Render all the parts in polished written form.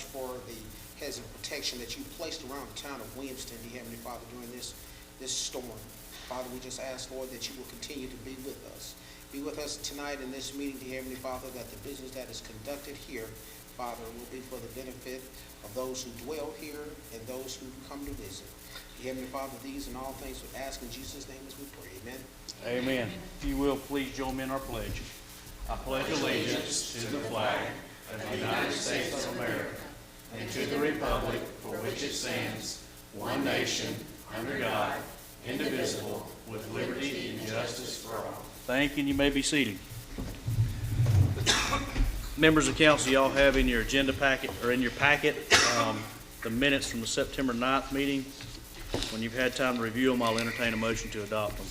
much for the heads of protection that you placed around the town of Williamston, dear Heavenly Father, during this storm. Father, we just ask, Lord, that you will continue to be with us. Be with us tonight in this meeting, dear Heavenly Father, that the business that is conducted here, Father, will be for the benefit of those who dwell here and those who come to visit. Dear Heavenly Father, these and all things we ask in Jesus' name as we pray. Amen. Amen. If you will, please join me in our pledge. I pledge allegiance to the flag of the United States of America and to the republic for which it stands, one nation, under God, indivisible, with liberty and justice for all. Thank you, and you may be seated. Members of council, y'all have in your agenda packet, or in your packet, the minutes from the September 9th meeting. When you've had time to review them, I'll entertain a motion to adopt them.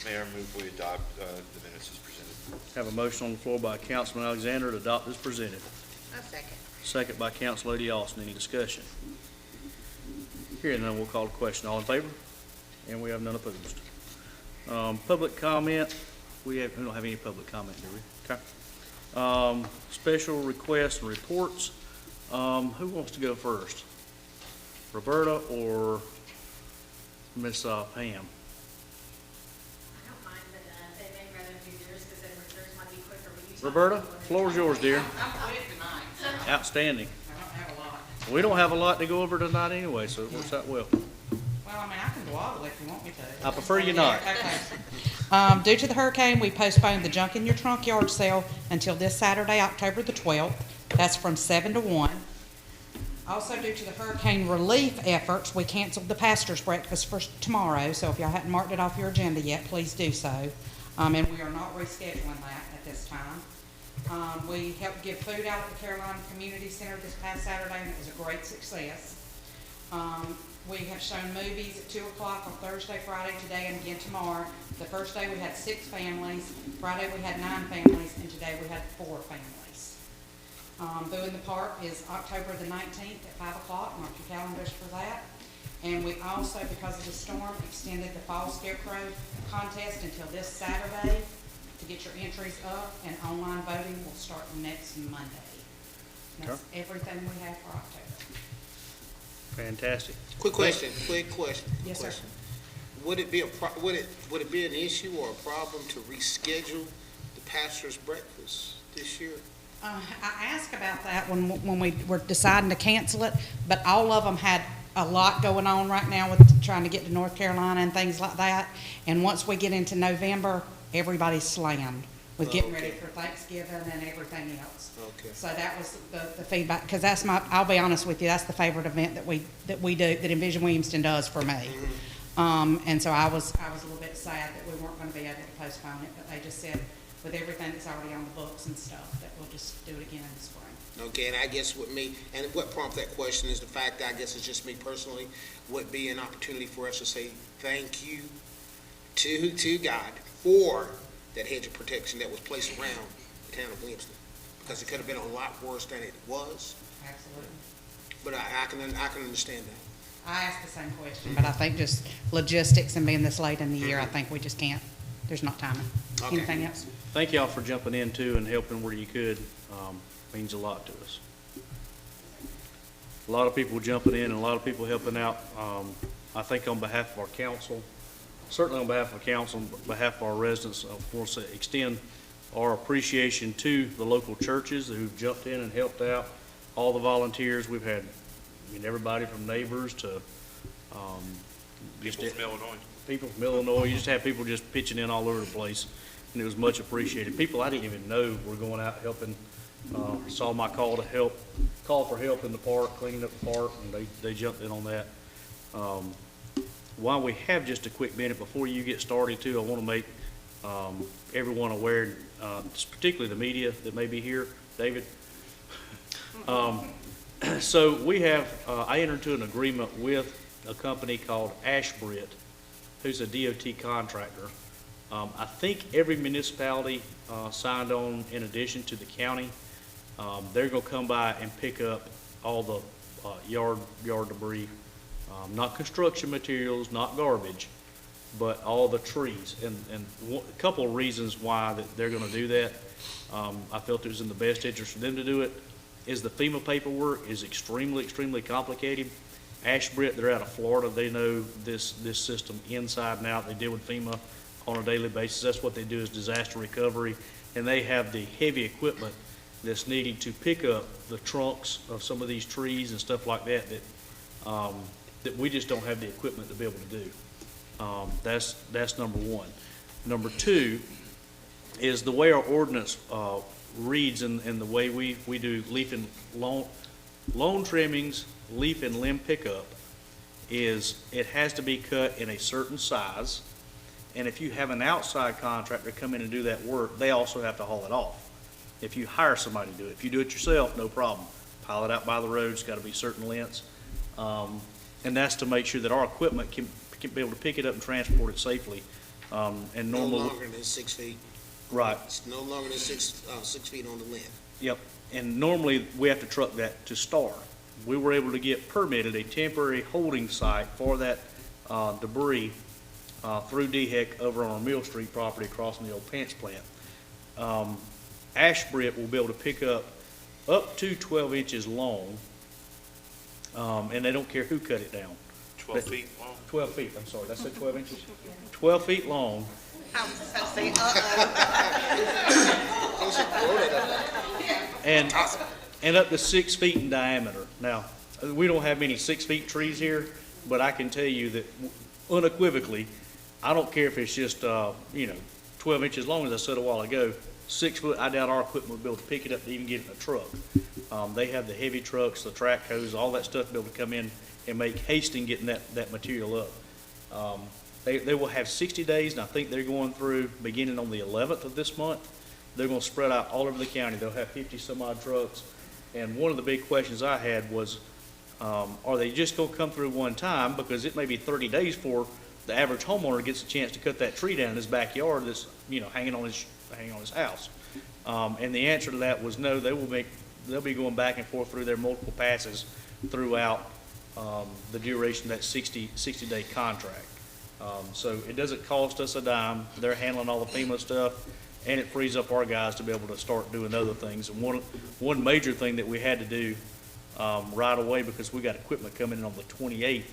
Mayor, move we adopt the minutes as presented. Have a motion on the floor by Councilman Alexander to adopt as presented. A second. Second by Council Lady Austin. Any discussion? Hearing none, we'll call the question. All in favor? And we have none opposed. Public comment. We don't have any public comment, do we? Okay. Special requests and reports. Who wants to go first? Roberta or Miss Pam? I don't mind, but they may rather do yours because then yours might be quicker. But you Roberta, floor is yours, dear. I'm quick tonight, so Outstanding. I don't have a lot. We don't have a lot to go over tonight anyway, so it works out well. Well, I mean, I can dawdle if you want me to. I prefer you not. Okay. Due to the hurricane, we postponed the junk in your trunk yard sale until this Saturday, October the 12th. That's from 7 to 1. Also, due to the hurricane relief efforts, we canceled the pastor's breakfast for tomorrow. So if y'all hadn't marked it off your agenda yet, please do so. And we are not rescheduling that at this time. We helped give food out at the Carolina Community Center this past Saturday, and it was a great success. We have shown movies at 2 o'clock on Thursday, Friday, today, and again tomorrow. The first day we had 6 families, Friday we had 9 families, and today we had 4 families. Boo in the Park is October the 19th at 5 o'clock. Mark your calendars for that. And we also, because of the storm, extended the Fall Scarecrow contest until this Saturday to get your entries up, and online voting will start next Monday. And that's everything we have for October. Fantastic. Quick question. Yes, sir. Would it be would it be an issue or a problem to reschedule the pastor's breakfast this year? I asked about that when we were deciding to cancel it, but all of them had a lot going on right now with trying to get to North Carolina and things like that. And once we get into November, everybody's slammed with getting ready for Thanksgiving and everything else. Okay. So that was the feedback, because that's I'll be honest with you, that's the favorite event that we do, that Envision Williamston does for me. Mm-hmm. And so I was a little bit sad that we weren't going to be able to postpone it, but they just said with everything that's already on the books and stuff, that we'll just do it again in the spring. Okay, and I guess with me, and what prompted that question is the fact that I guess it's just me personally, would be an opportunity for us to say thank you to God for that hedge of protection that was placed around the town of Williamston, because it could have been a lot worse than it was. Absolutely. But I can understand that. I asked the same question, but I think just logistics and being this late in the year, I think we just can't, there's not timing. Okay. Anything else? Thank y'all for jumping in too and helping where you could. Means a lot to us. A lot of people jumping in and a lot of people helping out. I think on behalf of our council, certainly on behalf of council, on behalf of our residents, I want to extend our appreciation to the local churches who've jumped in and helped out, all the volunteers. We've had everybody from neighbors to People from Illinois. People from Illinois. You just have people just pitching in all over the place, and it was much appreciated. People I didn't even know were going out helping. Saw my call for help in the park, cleaning up the park, and they jumped in on that. While we have just a quick minute before you get started too, I want to make everyone aware, particularly the media that may be here. David. So we have, I entered into an agreement with a company called Ashbrit, who's a DOT contractor. I think every municipality signed on in addition to the county. They're going to come by and pick up all the yard debris, not construction materials, not garbage, but all the trees. And a couple of reasons why that they're gonna do that, I felt it was in the best interest for them to do it, is the FEMA paperwork is extremely, extremely complicated. Ashbrit, they're out of Florida, they know this system inside and out. They deal with FEMA on a daily basis. That's what they do, is disaster recovery. And they have the heavy equipment that's needed to pick up the trunks of some of these trees and stuff like that, that we just don't have the equipment to be able to do. That's number one. Number two is the way our ordinance reads and the way we do leaf and lawn trimmings, leaf and limb pickup, is it has to be cut in a certain size. And if you have an outside contractor come in and do that work, they also have to haul it off. If you hire somebody to do it, if you do it yourself, no problem. Pile it out by the road, it's gotta be certain lengths. And that's to make sure that our equipment can be able to pick it up and transport it safely. And No normally, longer than 6 feet. right, It's no longer than 6 feet on the length. yep. And normally, we have to truck that to Star. We were able to get permitted a temporary holding site for that debris through DHEC over on our Mill Street property across from the old Pants plant. Ashbrit will be able to pick up to 12 inches long, and they don't care who cut it down. 12 feet long? 12 feet, I'm sorry, did I say 12 inches? 12 feet long, I was about to say, and up to 6 feet in diameter. Now, we don't have many 6 feet trees here, but I can tell you that unequivocally, I don't care if it's just, 12 inches long, as I said a while ago, 6 foot, I doubt our equipment would be able to pick it up to even get it in a truck. They have the heavy trucks, the track hose, all that stuff to be able to come in and make haste in getting that material up. They will have 60 days, and I think they're going through, beginning on the 11th of this month, they're gonna spread out all over the county. They'll have 50 some odd trucks. And one of the big questions I had was, are they just gonna come through one time? Because it may be 30 days before the average homeowner gets a chance to cut that tree down in his backyard that's, hanging on his house. And the answer to that was no, they'll be going back and forth through their multiple passes throughout the duration of that 60-day contract. So it doesn't cost us a dime. They're handling all the FEMA stuff, and it frees up our guys to be able to start doing other things. And one major thing that we had to do right away, because we got equipment coming in on the 28th,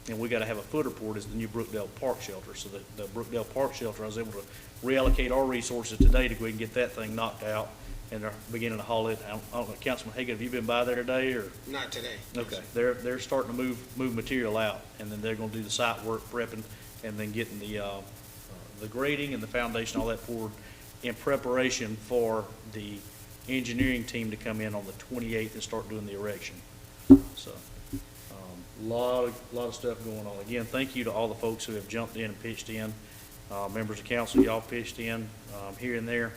and we got to have a footer port, is the new Brookdale Park Shelter. So the Brookdale Park Shelter, I was able to reallocate our resources today to go ahead and get that thing knocked out, and they're beginning to haul it. I don't know, Councilman Hagan, have you been by there today, or? Not today. Okay, they're starting to move material out, and then they're gonna do the site work, prepping, and then getting the grading and the foundation, all that forward, in preparation for the engineering team to come in on the 28th and start doing the erection. So, lot of stuff going on. Again, thank you to all the folks who have jumped in and pitched in. Members of council, y'all pitched in, here and there.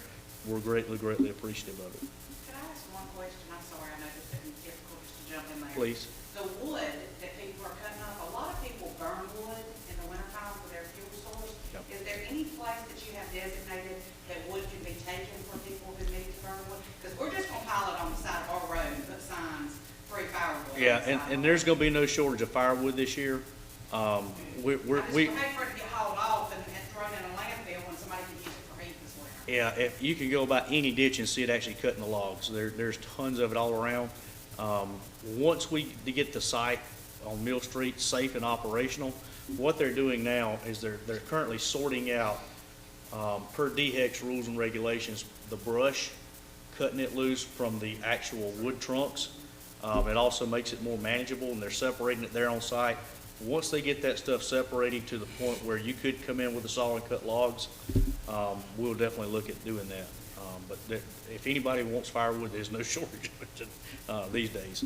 We're greatly, greatly appreciative of it. Can I ask one question? I'm sorry, I know this isn't difficult just to jump in there. Please. The wood that people are cutting up, a lot of people burn wood in the wintertime for their fuel source. Yep. Is there any place that you have designated that wood can be taken for people who need to burn wood? Because we're just gonna pile it on the side of our road and put signs, free firewood. Yeah, and there's gonna be no shortage of firewood this year. I just hate for it to get hauled off and thrown in a landfill when somebody can use it for heat as well. Yeah, if you can go by any ditch and see it actually cutting the logs. There's tons of it all around. Once we get the site on Mill Street safe and operational, what they're doing now is they're currently sorting out, per DHEC's rules and regulations, the brush, cutting it loose from the actual wood trunks. It also makes it more manageable, and they're separating it there on site. Once they get that stuff separated to the point where you could come in with a saw and cut logs, we'll definitely look at doing that. But if anybody wants firewood, there's no shortage of it these days.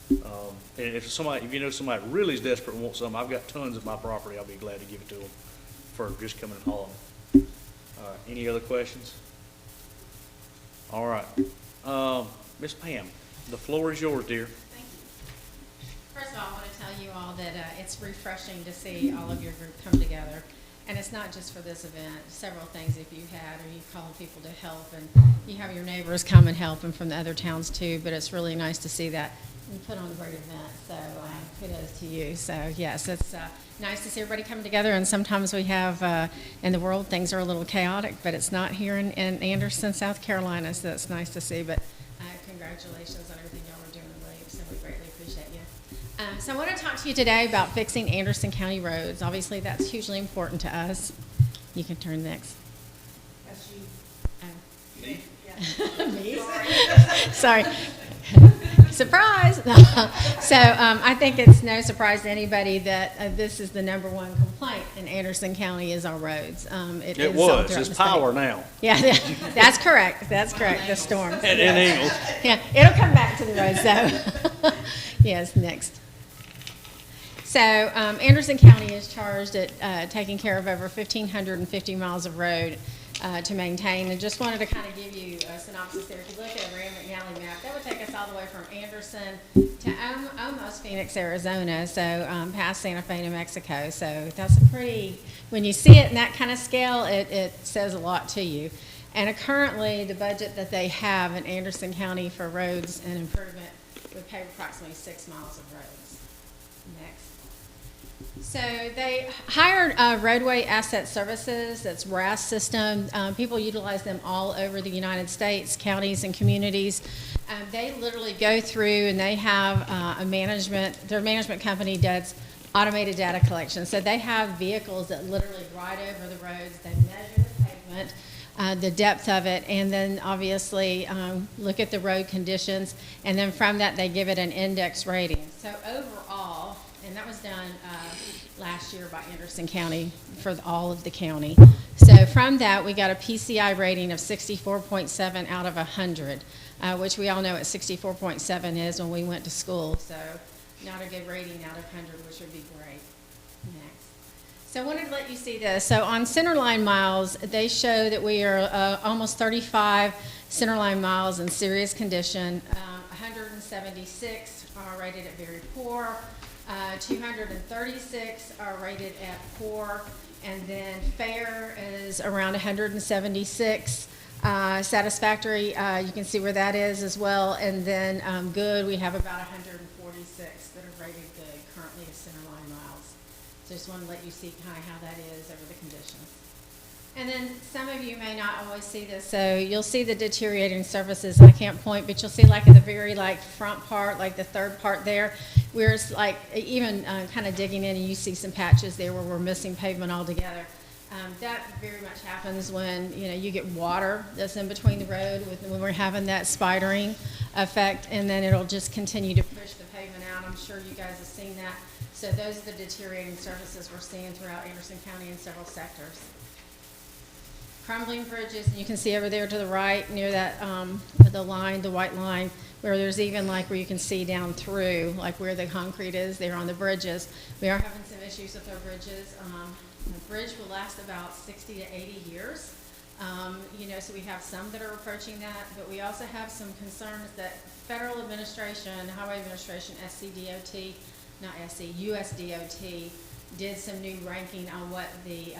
And if you know somebody really is desperate and wants some, I've got tons of my property. I'll be glad to give it to them for just coming and hauling. Any other questions? All right. Miss Pam, the floor is yours, dear. Thank you. First of all, I want to tell you all that it's refreshing to see all of your group come together. And it's not just for this event, several things if you had, or you call people to help, and you have your neighbors come and help, and from the other towns too, but it's really nice to see that You put on a great event, so kudos to you. So yes, it's nice to see everybody come together, and sometimes we have, in the world, things are a little chaotic, but it's not here in Anderson, South Carolina, so that's nice to see. But congratulations on everything y'all are doing in Williamston. So we greatly appreciate you. So I want to talk to you today about fixing Anderson County roads. Obviously, that's hugely important to us. You can turn next. That's you. Me? Yeah. Me? Sorry. Surprise! So I think it's no surprise to anybody that this is the number one complaint in Anderson County is our roads. It is all was, throughout it's the state. power now. Yeah, that's correct, the storm. And Ingles. Yeah, it'll come back to the roads though. Yes, next. So Anderson County is charged at taking care of over 1,550 miles of road to maintain. And just wanted to kind of give you a synopsis there. If you look at a Rand McNally map, that would take us all the way from Anderson to almost Phoenix, Arizona, so past Santa Fe, New Mexico. So that's a pretty, when you see it in that kind of scale, it says a lot to you. And currently, the budget that they have in Anderson County for roads and improvement would pave approximately 6 miles of roads. Next. So they hired Roadway Asset Services, that's RAS system. People utilize them all over the United States, counties and communities. They literally go through and they have their management company does automated data collection. So they have vehicles that literally ride over the roads, they measure the pavement, the depth of it, and then obviously look at the road conditions, and then from that they give it an index rating. So overall, and that was done last year by Anderson County for all of the county. So from that, we got a PCI rating of 64.7 out of 100, which we all know what 64.7 is when we went to school. So not a good rating out of 100, which would be great. Next. So I wanted to let you see this. So on centerline miles, they show that we are almost 35 centerline miles in serious condition. 176 are rated at very poor. 236 are rated at poor, and then fair is around 176. Satisfactory, you can see where that is as well, and then good, we have about 146 that are rated good currently as centerline miles. So just want to let you see kind of how that is over the conditions. And then some of you may not always see this, so you'll see the deteriorating surfaces. I can't point, but you'll see like at the very front part, like the third part there, where it's like even kind of digging in, and you see some patches there where we're missing pavement altogether. That very much happens when you get water that's in between the road when we're having that spidering effect, and then it'll just continue to push the pavement out. I'm sure you guys have seen that. So those are the deteriorating surfaces we're seeing throughout Anderson County in several sectors. Crumbling bridges, and you can see over there to the right near that the white line, where there's even where you can see down through, where the concrete is there on the bridges. We are having some issues with our bridges. The bridge will last about 60 to 80 years. So we have some that are approaching that, but we also have some concerns that federal administration, Highway Administration, SCDOT, not SC, USDOT, did some new ranking on what the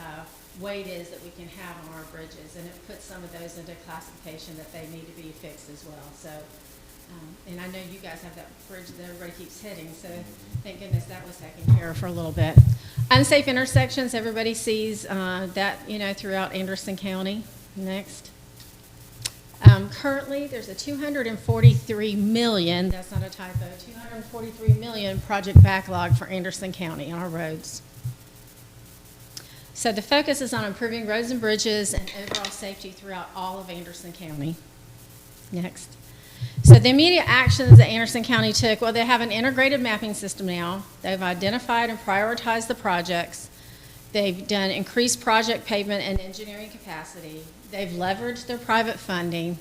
weight is that we can have on our bridges, and it puts some of those into classification that they need to be fixed as well. So, and I know you guys have that bridge that everybody keeps hitting, so thank goodness that was taken care of for a little bit. Unsafe intersections, everybody sees that, throughout Anderson County. Next. Currently, there's a $243 million, that's not a typo, $243 million project backlog for Anderson County on our roads. So the focus is on improving roads and bridges and overall safety throughout all of Anderson County. Next. So the immediate actions that Anderson County took, well, they have an integrated mapping system now. They've identified and prioritized the projects. They've done increased project pavement and engineering capacity. They've leveraged their private funding.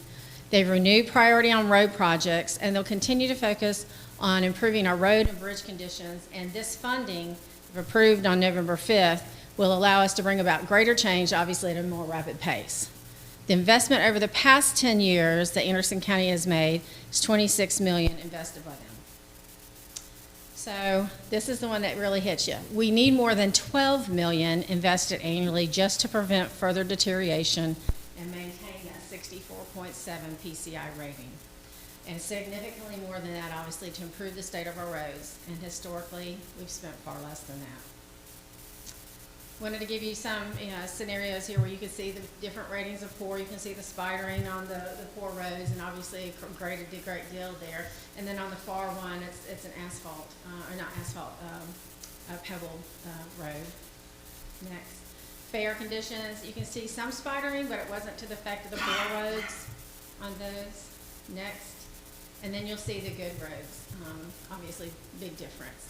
They've renewed priority on road projects, and they'll continue to focus on improving our road and bridge conditions. And this funding, if approved on November 5th, will allow us to bring about greater change, obviously at a more rapid pace. The investment over the past 10 years that Anderson County has made is $26 million invested by them. So this is the one that really hits you. We need more than $12 million invested annually just to prevent further deterioration and maintain that 64.7 PCI rating. And significantly more than that, obviously, to improve the state of our roads. And historically, we've spent far less than that. Wanted to give you some scenarios here where you can see the different ratings of poor. You can see the spidering on the poor roads, and obviously a great deal there. And then on the far one, it's an asphalt, or not asphalt, a pebble road. Next. Fair conditions. You can see some spidering, but it wasn't to the effect of the poor roads on those. Next. And then you'll see the good roads. Obviously, big difference.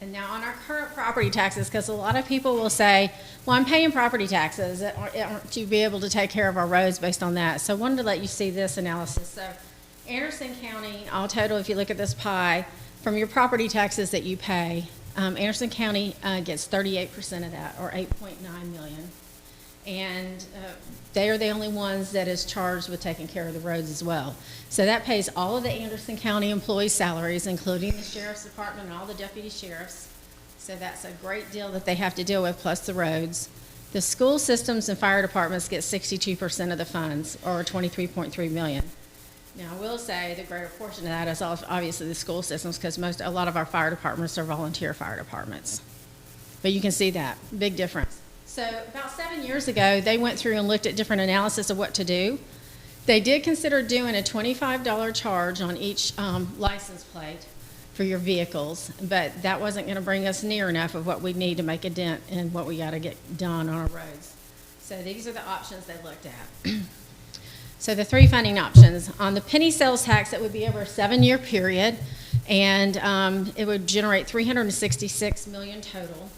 And now on our current property taxes, because a lot of people will say, well, I'm paying property taxes, aren't you be able to take care of our roads based on that? So I wanted to let you see this analysis. So Anderson County, all total, if you look at this pie, from your property taxes that you pay, Anderson County gets 38% of that, or $8.9 million. And they are the only ones that is charged with taking care of the roads as well. So that pays all of the Anderson County employees' salaries, including the sheriff's department and all the deputy sheriffs. So that's a great deal that they have to deal with, plus the roads. The school systems and fire departments get 62% of the funds, or $23.3 million. Now, I will say the greater portion of that is obviously the school systems, because a lot of our fire departments are volunteer fire departments. But you can see that, big difference. So about 7 years ago, they went through and looked at different analysis of what to do. They did consider doing a $25 charge on each license plate for your vehicles, but that wasn't going to bring us near enough of what we need to make a dent in what we got to get done on our roads. So these are the options they looked at. So the three funding options. On the penny sales tax, it would be over a 7-year period, and it would generate $366 million total.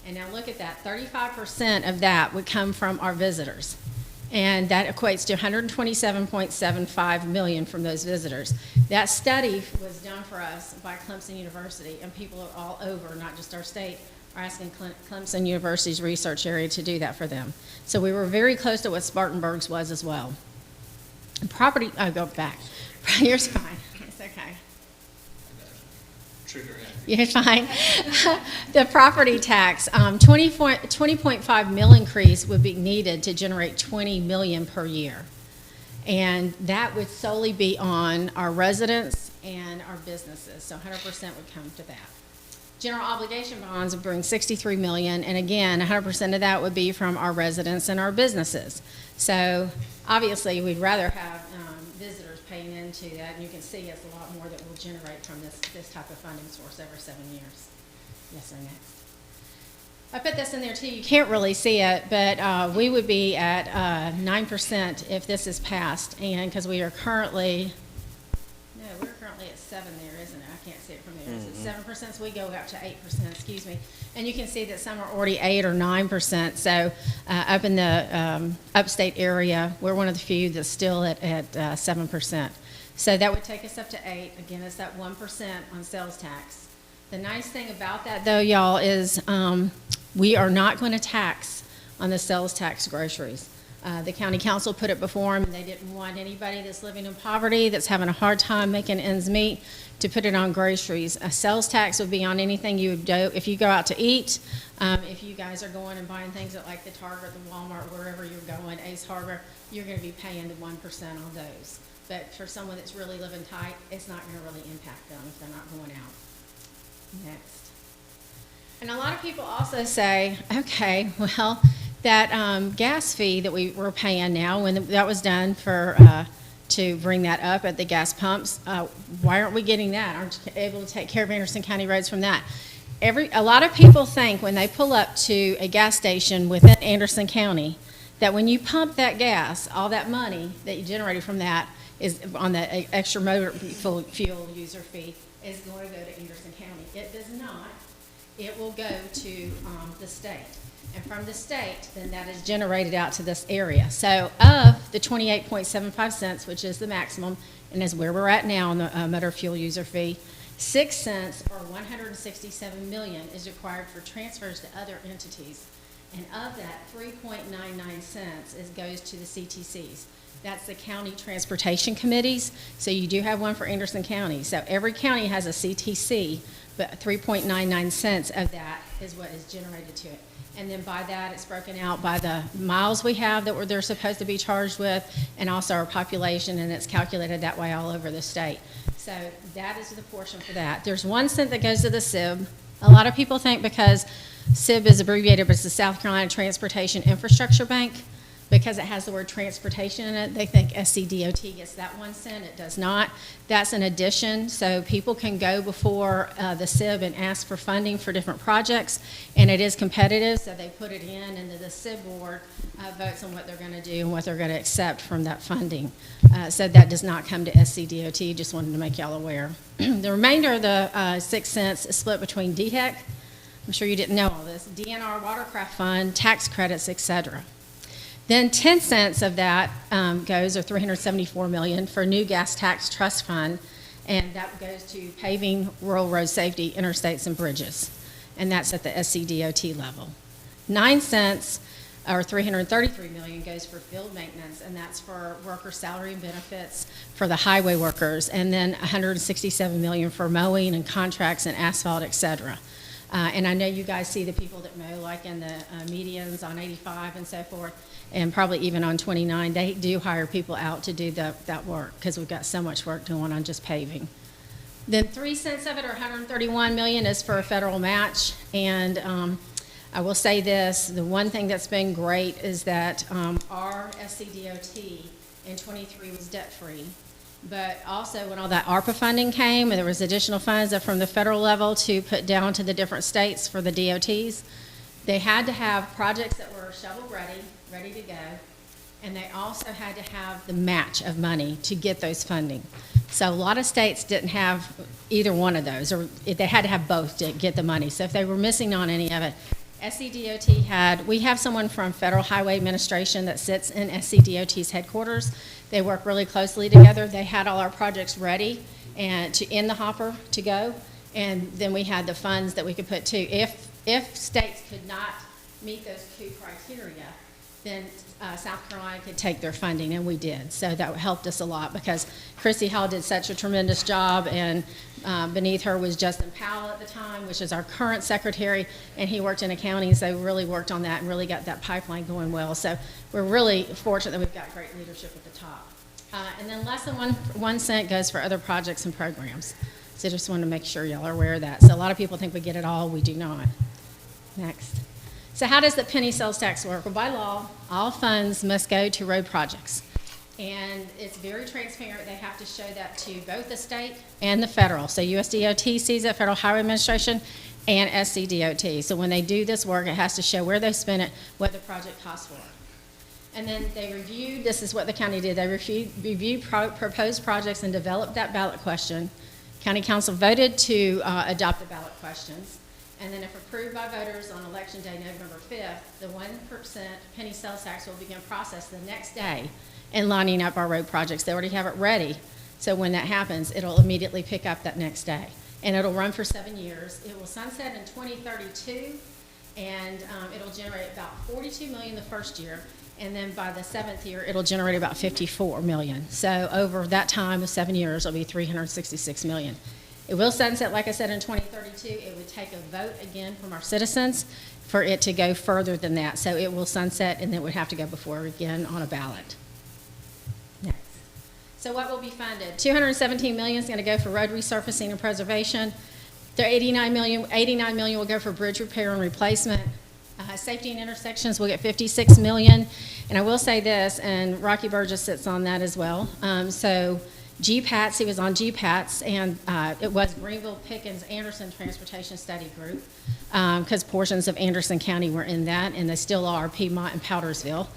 And now look at that, 35% of that would come from our visitors. And that equates to $127.75 million from those visitors. That study was done for us by Clemson University, and people all over, not just our state, are asking Clemson University's research area to do that for them. So we were very close to what Spartanburg's was as well. Property, go back. Yours fine, it's okay. Trigger happy. You're fine. The property tax, 20.5 mil increase would be needed to generate $20 million per year. And that would solely be on our residents and our businesses, so 100% would come to that. General obligation bonds would bring $63 million, and again, 100% of that would be from our residents and our businesses. So obviously, we'd rather have visitors paying into that, and you can see it's a lot more that will generate from this type of funding source every 7 years. Yes, sir, next. I put this in there too. You can't really see it, but we would be at 9% if this is passed, and because we are currently, we're currently at 7 there, isn't it? I can't see it from there. Is it 7%? So we go up to 8%, excuse me. And you can see that some are already 8 or 9%. So up in the upstate area, we're one of the few that's still at 7%. So that would take us up to 8. Again, it's that 1% on sales tax. The nice thing about that, though, y'all, is we are not going to tax on the sales tax groceries. The county council put it before them, and they didn't want anybody that's living in poverty, that's having a hard time making ends meet, to put it on groceries. A sales tax would be on anything you would do if you go out to eat, if you guys are going and buying things at like the Target, the Walmart, wherever you're going, Ace Hardware, you're going to be paying the 1% on those. But for someone that's really living tight, it's not going to really impact them if they're not going out. Next. And a lot of people also say, okay, well, that gas fee that we were paying now, when that was done for to bring that up at the gas pumps, why aren't we getting that? Aren't you able to take care of Anderson County roads from that? A lot of people think when they pull up to a gas station within Anderson County that when you pump that gas, all that money that you generated from that is on the extra motor fuel user fee is going to go to Anderson County. It does not. It will go to the state. And from the state, then that is generated out to this area. So of the 28.75 cents, which is the maximum, and is where we're at now on the motor fuel user fee, 6 cents or 167 million is required for transfers to other entities. And of that, 3.99 cents goes to the CTCs. That's the county transportation committees. So you do have one for Anderson County. So every county has a CTC, but 3.99 cents of that is what is generated to it. And then by that, it's broken out by the miles we have that they're supposed to be charged with, and also our population, and it's calculated that way all over the state. So that is the portion for that. There's 1 cent that goes to the SIB. A lot of people think because SIB is abbreviated, but it's the South Carolina Transportation Infrastructure Bank, because it has the word transportation in it, they think SCDOT gets that 1 cent. It does not. That's an addition, so people can go before the SIB and ask for funding for different projects, and it is competitive, so they put it in, and the SIB board votes on what they're going to do and what they're going to accept from that funding. So that does not come to SCDOT, just wanted to make y'all aware. The remainder of the 6 cents is split between DHEC, I'm sure you didn't know all this, DNR Watercraft Fund, tax credits, etc. Then 10 cents of that goes, or $374 million, for new gas tax trust fund, and that goes to paving, rural road safety, interstates, and bridges, and that's at the SCDOT level. 9 cents, or $333 million, goes for field maintenance, and that's for worker salary and benefits for the highway workers, and then $167 million for mowing and contracts and asphalt, etc. And I know you guys see the people that mow, like in the medians on 85 and so forth, and probably even on 29. They do hire people out to do that work because we've got so much work going on just paving. Then 3 cents of it, or $131 million, is for a federal match. And I will say this, the one thing that's been great is that our SCDOT in 23 was debt-free. But also when all that ARPA funding came and there was additional funds from the federal level to put down to the different states for the DOTs, they had to have projects that were shovel-ready, ready to go, and they also had to have the match of money to get those funding. So a lot of states didn't have either one of those, or they had to have both to get the money. So if they were missing on any of it, SCDOT we have someone from Federal Highway Administration that sits in SCDOT's headquarters. They work really closely together. They had all our projects ready and in the hopper to go, and then we had the funds that we could put to. If states could not meet those two criteria, then South Carolina could take their funding, and we did. So that helped us a lot because Chrissy Hall did such a tremendous job, and beneath her was Justin Powell at the time, which is our current secretary, and he worked in accounting, so we really worked on that and really got that pipeline going well. So we're really fortunate that we've got great leadership at the top. And then less than 1 cent goes for other projects and programs. So just wanted to make sure y'all are aware of that. So a lot of people think we get it all. We do not. Next. So how does the penny sales tax work? Well, by law, all funds must go to road projects. And it's very transparent. They have to show that to both the state and the federal. So USDOT sees it, Federal Highway Administration, and SCDOT. So when they do this work, it has to show where they spent it, what the project cost for. And then they reviewed, this is what the county did, they reviewed proposed projects and developed that ballot question. County Council voted to adopt the ballot questions. And then if approved by voters on Election Day, November 5th, the 1% penny sales tax will begin process the next day in lining up our road projects. They already have it ready. So when that happens, it'll immediately pick up that next day. And it'll run for 7 years. It will sunset in 2032, and it'll generate about $42 million the first year. And then by the 7th year, it'll generate about $54 million. So over that time of 7 years, it'll be $366 million. It will sunset, like I said, in 2032. It would take a vote again from our citizens for it to go further than that. So it will sunset, and then it would have to go before again on a ballot. Next. So what will be funded? $217 million is going to go for road resurfacing and preservation. The $89 million will go for bridge repair and replacement. Safety and intersections will get $56 million. And I will say this, and Rocky Burgess sits on that as well. So GPATS, he was on GPATS, and it was Greenville, Pickens, Anderson Transportation Study Group, because portions of Anderson County were in that, and they still are, Piedmont and Powdersville.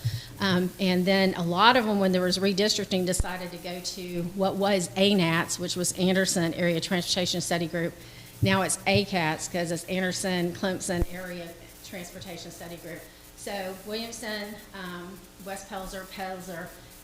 And then a lot of them, when there was redistricting, decided to go to what was ANATS, which was Anderson Area Transportation Study Group. Now it's ACATS, because it's Anderson, Clemson Area Transportation Study Group. So Williamston, West Pelzer,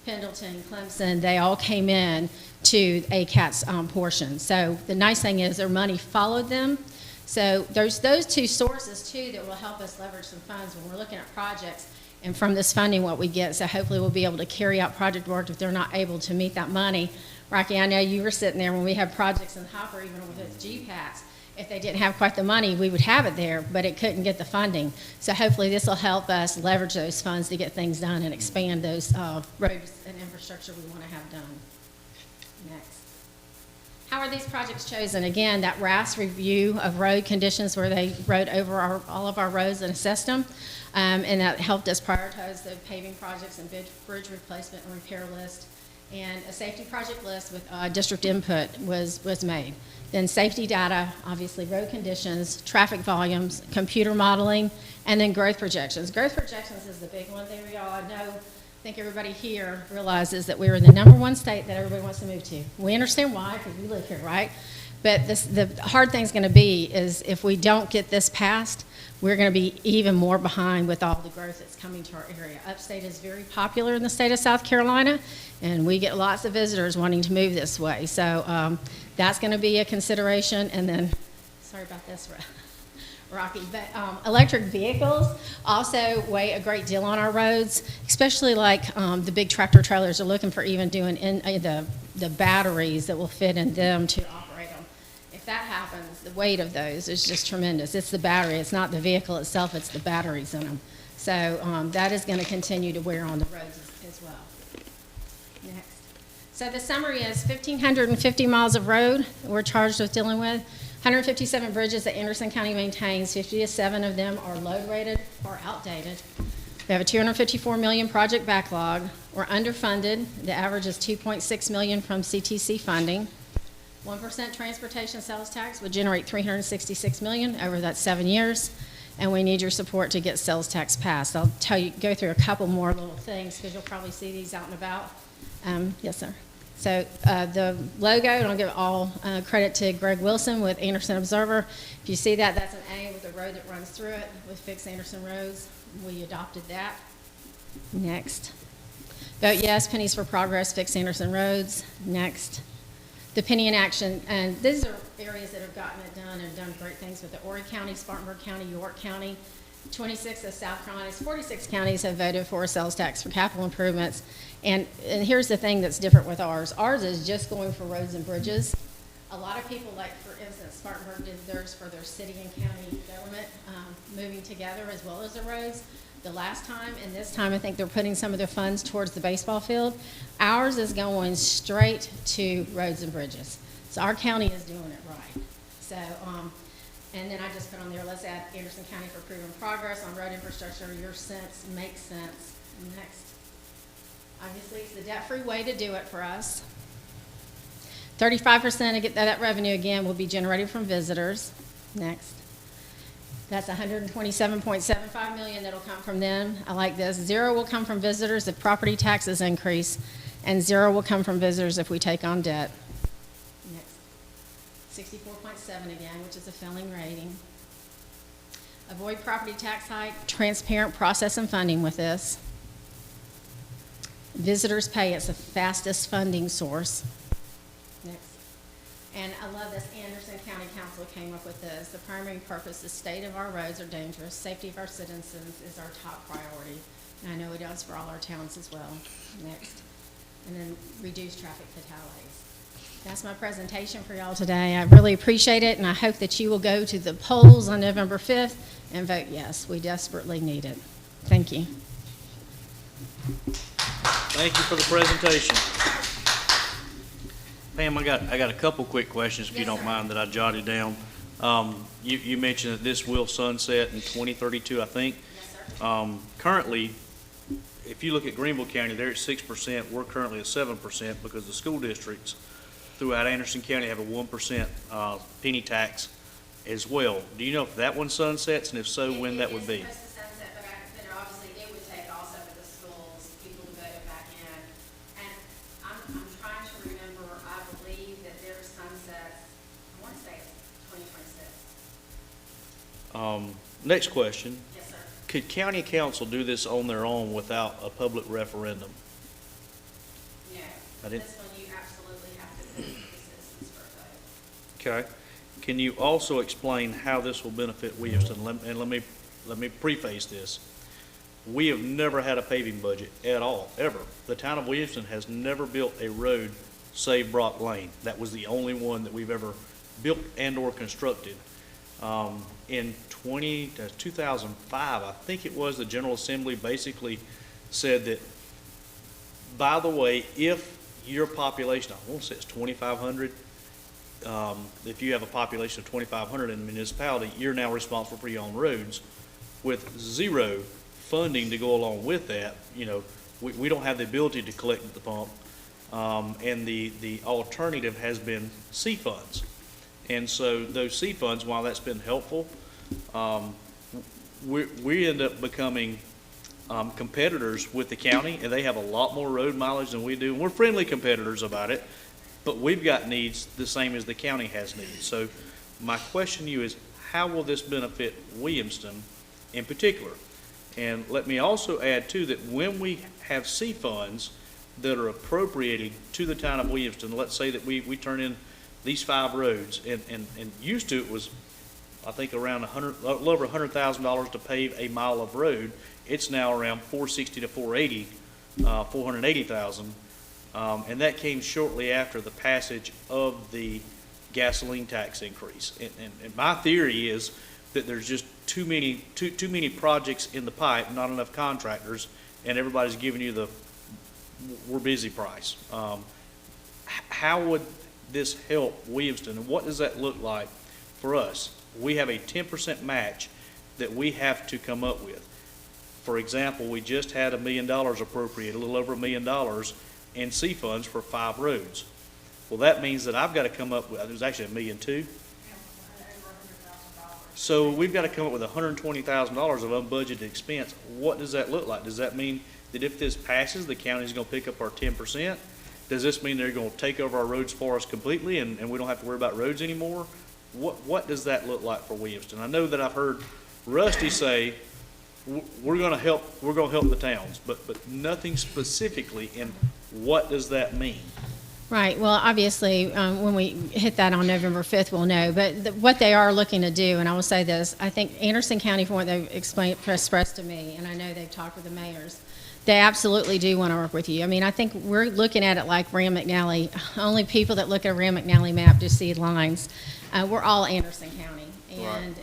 Pendleton, Clemson, they all came in to ACAT's portion. So the nice thing is their money followed them. So there's those two sources too that will help us leverage some funds when we're looking at projects, and from this funding what we get. So hopefully we'll be able to carry out project work if they're not able to meet that money. Rocky, I know you were sitting there when we had projects in the hopper, even with GPATS, if they didn't have quite the money, we would have it there, but it couldn't get the funding. So hopefully this will help us leverage those funds to get things done and expand those roads and infrastructure we want to have done. Next. How are these projects chosen? Again, that RAS review of road conditions where they rode over all of our roads and assessed them, and that helped us prioritize the paving projects and bridge replacement and repair list. And a safety project list with district input was made. Then safety data, obviously road conditions, traffic volumes, computer modeling, and then growth projections. Growth projections is the big one there, y'all. I think everybody here realizes that we're the #1 state that everybody wants to move to. We understand why, because we live here, right? But the hard thing's going to be is if we don't get this passed, we're going to be even more behind with all the growth that's coming to our area. Upstate is very popular in the state of South Carolina, and we get lots of visitors wanting to move this way. So that's going to be a consideration. And then, sorry about this, Rocky, but electric vehicles also weigh a great deal on our roads, especially like the big tractor trailers are looking for even doing the batteries that will fit in them to operate them. If that happens, the weight of those is just tremendous. It's the battery. It's not the vehicle itself. It's the batteries in them. So that is going to continue to wear on the roads as well. Next. So the summary is 1,550 miles of road we're charged with dealing with. 157 bridges that Anderson County maintains, 57 of them are load rated or outdated. We have a $254 million project backlog. We're underfunded. The average is $2.6 million from CTC funding. 1% transportation sales tax would generate $366 million over that 7 years, and we need your support to get sales tax passed. I'll go through a couple more little things because you'll probably see these out and about. Yes, sir. So the logo, and I'll give all credit to Greg Wilson with Anderson Observer. If you see that, that's an A with a road that runs through it with Fix Anderson Roads. We adopted that. Next. Vote yes, pennies for progress, Fix Anderson Roads. Next. The penny in action, and these are areas that have gotten it done and done great things with the Horry County, Spartanburg County, York County. 26 of South Carolina's 46 counties have voted for a sales tax for capital improvements. And here's the thing that's different with ours. Ours is just going for roads and bridges. A lot of people, like for instance, Spartanburg did theirs for their city and county government moving together as well as the roads the last time. And this time I think they're putting some of their funds towards the baseball field. Ours is going straight to roads and bridges. So our county is doing it right. So, and then I just put on there, let's add Anderson County for proven progress on road infrastructure. Your sense makes sense. Next. Obviously, it's the debt-free way to do it for us. 35% of that revenue, again, will be generated from visitors. Next. That's $127.75 million that'll come from them. I like this. 0 will come from visitors if property taxes increase, and 0 will come from visitors if we take on debt. Next. 64.7 again, which is a failing rating. Avoid property tax hike, transparent process and funding with this. Visitors pay, it's the fastest funding source. Next. And I love this, Anderson County Council came up with this. The primary purpose, the state of our roads are dangerous. Safety of our citizens is our top priority. And I know it does for all our towns as well. Next. And then reduce traffic fatalities. That's my presentation for y'all today. I really appreciate it, and I hope that you will go to the polls on November 5th and vote yes. We desperately need it. Thank you. Thank you for the presentation. Pam, I got a couple quick questions, if you Yes, don't sir. mind, that I jotted down. You mentioned that this will sunset in 2032, I think. Yes, sir. Currently, if you look at Greenville County, they're at 6%. We're currently at 7% because the school districts throughout Anderson County have a 1% penny tax as well. Do you know if that one sunsets, and if so, when that would be? It's supposed to sunset, but obviously it would take also for the schools, people to vote it back in. And I'm trying to remember, I believe that their sunsets, I want to say it's 2026. Next question. Yes, sir. Could county council do this on their own without a public referendum? No. I didn't- This one you absolutely have to put the citizens for a vote. Okay. Can you also explain how this will benefit Williamston? And let me preface this. We have never had a paving budget at all, ever. The town of Williamston has never built a road save Brock Lane. That was the only one that we've ever built and/or constructed. In 2005, I think it was, the General Assembly basically said that, by the way, if your population, I want to say it's 2,500, if you have a population of 2,500 in a municipality, you're now responsible for your own roads. With zero funding to go along with that, we don't have the ability to collect at the pump. And the alternative has been C funds. And so those C funds, while that's been helpful, we end up becoming competitors with the county, and they have a lot more road mileage than we do. And we're friendly competitors about it, but we've got needs the same as the county has needs. So my question to you is, how will this benefit Williamston in particular? And let me also add, too, that when we have C funds that are appropriated to the town of Williamston, let's say that we turn in these 5 roads, and used to it was, I think, around a little over $100,000 to pave a mile of road. It's now around $460 to $480, $480,000, and that came shortly after the passage of the gasoline tax increase. And my theory is that there's just too many projects in the pipe, not enough contractors, and everybody's giving you the we're busy price. How would this help Williamston, and what does that look like for us? We have a 10% match that we have to come up with. For example, we just had $1 million appropriated, a little over $1 million in C funds for 5 roads. Well, that means that I've got to come up with, there's actually $1.2 million. So we've got to come up with $120,000 of unbudgeted expense. What does that look like? Does that mean that if this passes, the county's going to pick up our 10%? Does this mean they're going to take over our roads for us completely, and we don't have to worry about roads anymore? What does that look like for Williamston? I know that I've heard Rusty say we're going to help the towns, but nothing specifically. And what does that mean? Right. Well, obviously, when we hit that on November 5th, we'll know. But what they are looking to do, and I will say this, I think Anderson County, from what they've expressed to me, and I know they've talked with the mayors, they absolutely do want to work with you. I mean, I think we're looking at it like Rand McNally. Only people that look at a Rand McNally map just see lines. We're all Anderson County. And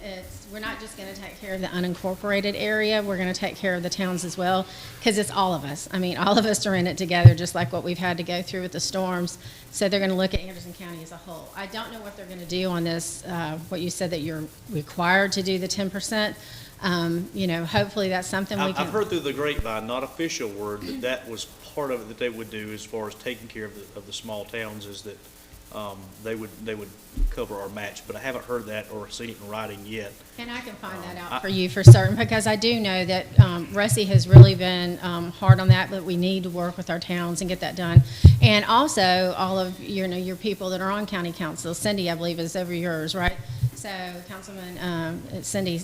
we're not just going to take care of the unincorporated area. We're going to take care of the towns as well, because it's all of us. I mean, all of us are in it together, just like what we've had to go through with the storms. So they're going to look at Anderson County as a whole. I don't know what they're going to do on this, what you said that you're required to do the 10%. Hopefully that's something we can. I've heard through the grapevine, not official word, that was part of it that they would do as far as taking care of the small towns, is that they would cover our match, but I haven't heard that or seen it in writing yet. And I can find that out for you for certain, because I do know that Rusty has really been hard on that, but we need to work with our towns and get that done. And also, all of your people that are on county council, Cindy, I believe, is over yours, right? So Councilman Cindy,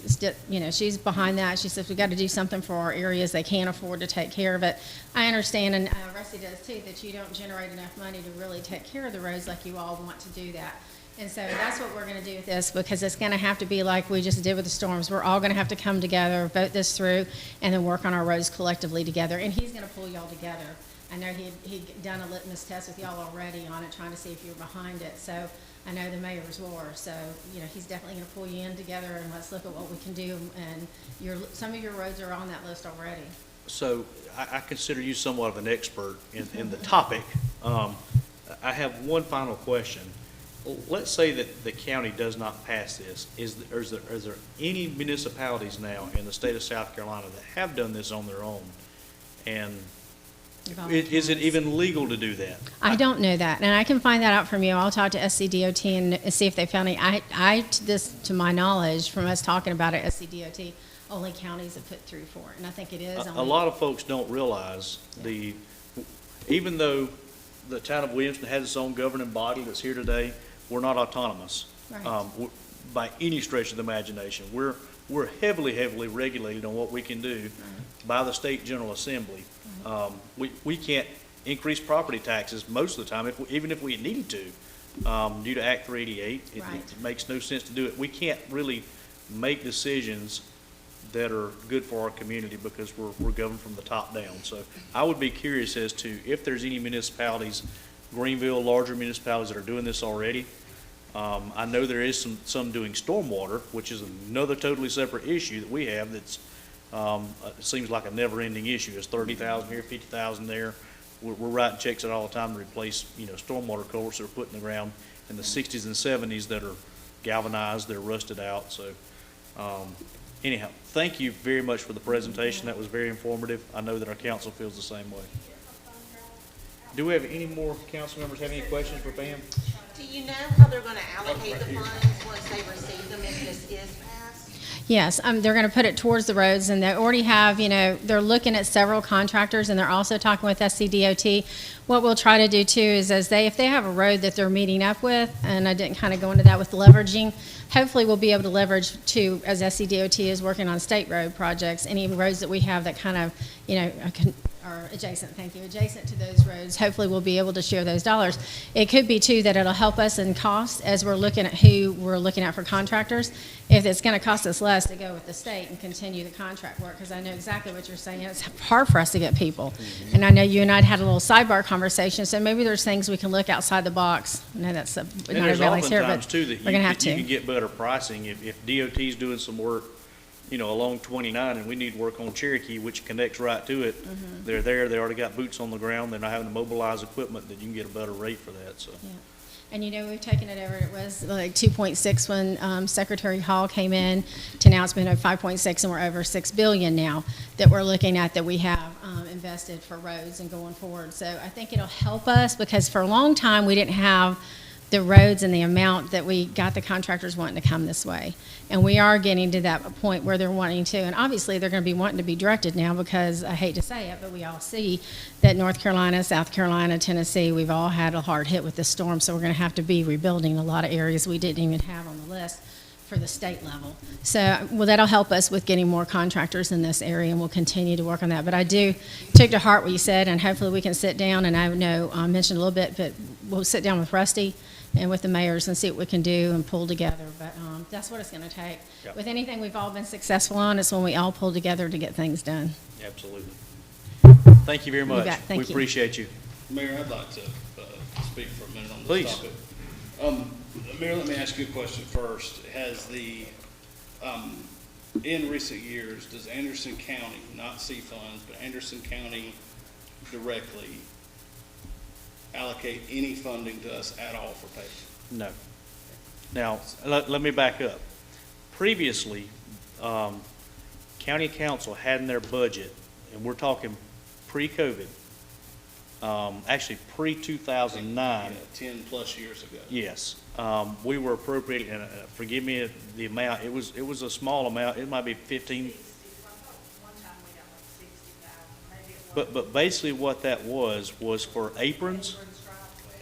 she's behind that. She says we got to do something for our areas. They can't afford to take care of it. I understand, and Rusty does too, that you don't generate enough money to really take care of the roads like you all want to do that. And so that's what we're going to do with this, because it's going to have to be like we just did with the storms. We're all going to have to come together, vote this through, and then work on our roads collectively together. And he's going to pull y'all together. I know he'd done a litmus test with y'all already on it, trying to see if you were behind it. So I know the mayors were. So, he's definitely going to pull you in together, and let's look at what we can do. And some of your roads are on that list already. So I consider you somewhat of an expert in the topic. I have one final question. Let's say that the county does not pass this. Is there any municipalities now in the state of South Carolina that have done this on their own? And is it even legal to do that? I don't know that, and I can find that out from you. I'll talk to SCDOT and see if they found any. This, to my knowledge, from us talking about it, SCDOT, only counties have put through for it, and I think it is. A lot of folks don't realize even though the town of Williamston has its own governing body that's here today, we're not autonomous. Right. By any stretch of the imagination. We're heavily regulated on what we can do by the state General Assembly. We can't increase property taxes most of the time, even if we needed to, due to Act 388. It makes no sense to do it. We can't really make decisions that are good for our community because we're governed from the top down. So I would be curious as to if there's any municipalities, Greenville, larger municipalities, that are doing this already. I know there is some doing stormwater, which is another totally separate issue that we have that's, it seems like a never-ending issue. It's 30,000 here, 50,000 there. We're writing checks out all the time to replace, stormwater culverts that are put in the ground in the 60s and 70s that are galvanized, they're rusted out, so, anyhow, thank you very much for the presentation. That was very informative. I know that our council feels the same way. Do we have any more council members have any questions for Pam? Do you know how they're gonna allocate the funds once they receive them if this is passed? Yes, they're going to put it towards the roads, and they already have, they're looking at several contractors, and they're also talking with SCDOT. What we'll try to do too is if they have a road that they're meeting up with, and I didn't kind of go into that with leveraging, hopefully we'll be able to leverage too, as SCDOT is working on state road projects, any roads that we have that kind of, are adjacent, adjacent to those roads. Hopefully we'll be able to share those dollars. It could be too that it'll help us in cost as we're looking at who we're looking at for contractors. If it's going to cost us less to go with the state and continue the contract work, because I know exactly what you're saying. It's hard for us to get people. And I know you and I had a little sidebar conversation, so maybe there's things we can look outside the box. I know that's not everybody's here, but we're going to have to. You can get better pricing if DOT's doing some work, along 29, and we need work on Cherokee, which connects right to it. They're there, they already got boots on the ground, they're not having to mobilize equipment, that you can get a better rate for that, so. Yeah. And we've taken it over, it was like 2.6 when Secretary Hall came in, to now it's been at 5.6, and we're over 6 billion now that we're looking at that we have invested for roads and going forward. So I think it'll help us, because for a long time we didn't have the roads and the amount that we got the contractors wanting to come this way. And we are getting to that point where they're wanting to, and obviously they're going to be wanting to be directed now, because I hate to say it, but we all see that North Carolina, South Carolina, Tennessee, we've all had a hard hit with this storm, so we're going to have to be rebuilding a lot of areas we didn't even have on the list for the state level. So, that'll help us with getting more contractors in this area, and we'll continue to work on that. But I do take to heart what you said, and hopefully we can sit down, and I know I mentioned a little bit, but we'll sit down with Rusty and with the mayors and see what we can do and pull together. But that's what it's going to take. Yep. With anything we've all been successful on, it's when we all pull together to get things done. Absolutely. Thank you very much. bet. Thank We you. appreciate you. Mayor, I'd like to speak for a minute on this Please. topic. Mayor, let me ask you a question first. Has in recent years, does Anderson County, not C funds, but Anderson County directly allocate any funding to us at all for paving? No. Now, let me back up. Previously, county council had in their budget, and we're talking pre-COVID, actually pre-2009. 10 plus years ago. Yes, we were appropriating, and forgive me the amount, it was a small amount, it might be 15. But basically what that was for aprons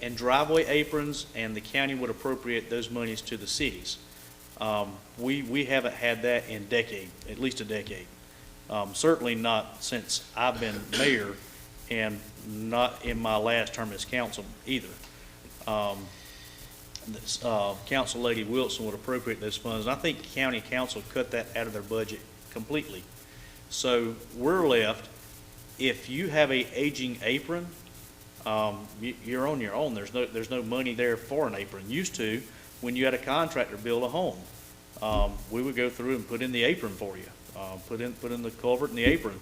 and driveway aprons, and the county would appropriate those monies to the cities. We haven't had that in at least a decade. Certainly not since I've been mayor, and not in my last term as council either. Council Lady Wilson would appropriate those funds, and I think county council cut that out of their budget completely. So we're left, if you have a aging apron, you're on your own. There's no money there for an apron. Used to, when you had a contractor build a home, we would go through and put in the apron for you, put in the culvert and the apron.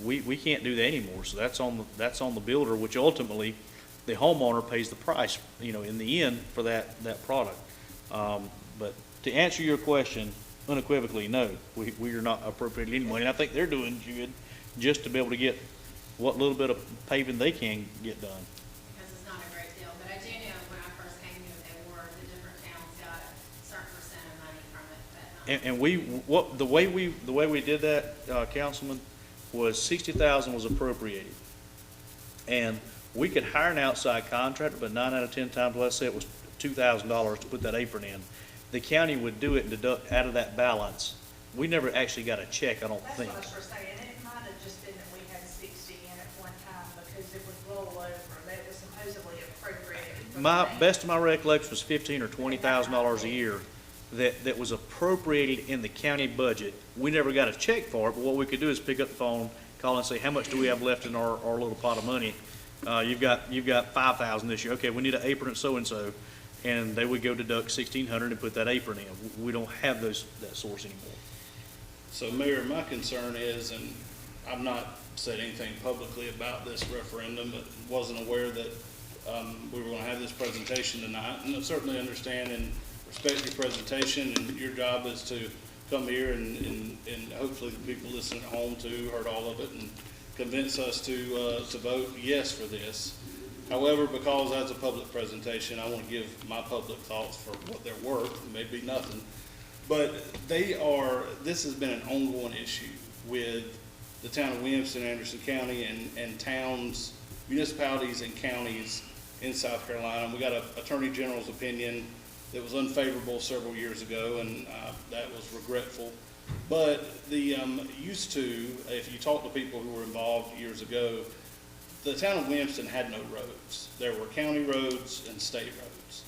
We can't do that anymore. So that's on the builder, which ultimately the homeowner pays the price, in the end for that product. But to answer your question unequivocally, no, we are not appropriating any money. And I think they're doing good just to be able to get what little bit of paving they can get done. Because it's not a great deal, but I do know when I first came here, the different towns got a certain percent of money from it. But, The way we did that, Councilman, was 60,000 was appropriated, and we could hire an outside contractor, but 9 out of 10 times, let's say it was $2,000 to put that apron in, the county would do it and deduct out of that balance. We never actually got a check, I don't think. That's what I was saying. It might have just been that we had 60 in at one time because it would roll over. That was supposedly appropriated. from the bank. Best of my recollection was $15,000 or $20,000 a year that was appropriated in the county budget. We never got a check for it, but what we could do is pick up the phone, call and say, how much do we have left in our little pot of money? You've got 5,000 this year. Okay, we need an apron at so-and-so. and they would go deduct 1,600 and put that apron in. We don't have that source anymore. So Mayor, my concern is, and I've not said anything publicly about this referendum, but wasn't aware that we were going to have this presentation tonight. And I certainly understand and respect your presentation, and your job is to come here and hopefully the people listening at home too heard all of it and convince us to vote yes for this. However, because that's a public presentation, I want to give my public thoughts for what they're worth. It may be nothing. But this has been an ongoing issue with the town of Williamston, Anderson County, and towns, municipalities and counties in South Carolina. We got an Attorney General's opinion that was unfavorable several years ago, and that was regretful. But used to, if you talk to people who were involved years ago, the town of Williamston had no roads. There were county roads and state roads.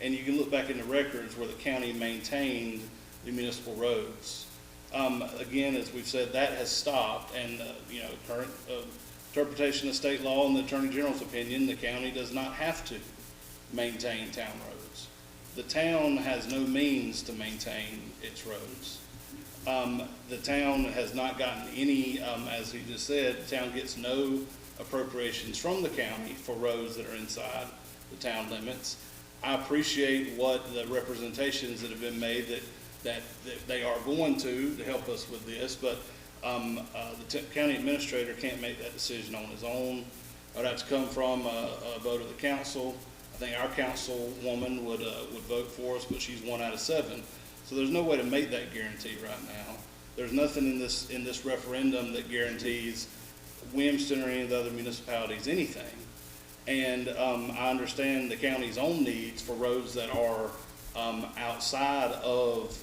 And you can look back in the records where the county maintained the municipal roads. Again, as we've said, that has stopped, and current interpretation of state law and the Attorney General's opinion, the county does not have to maintain town roads. The town has no means to maintain its roads. The town has not gotten any, as he just said, the town gets no appropriations from the county for roads that are inside the town limits. I appreciate what the representations that have been made that they are going to help us with this, but the county administrator can't make that decision on his own. It would have to come from a vote of the council. I think our councilwoman would vote for us, but she's 1 out of 7. So there's no way to make that guarantee right now. There's nothing in this referendum that guarantees Williamston or any of the other municipalities anything. And I understand the county's own needs for roads that are outside of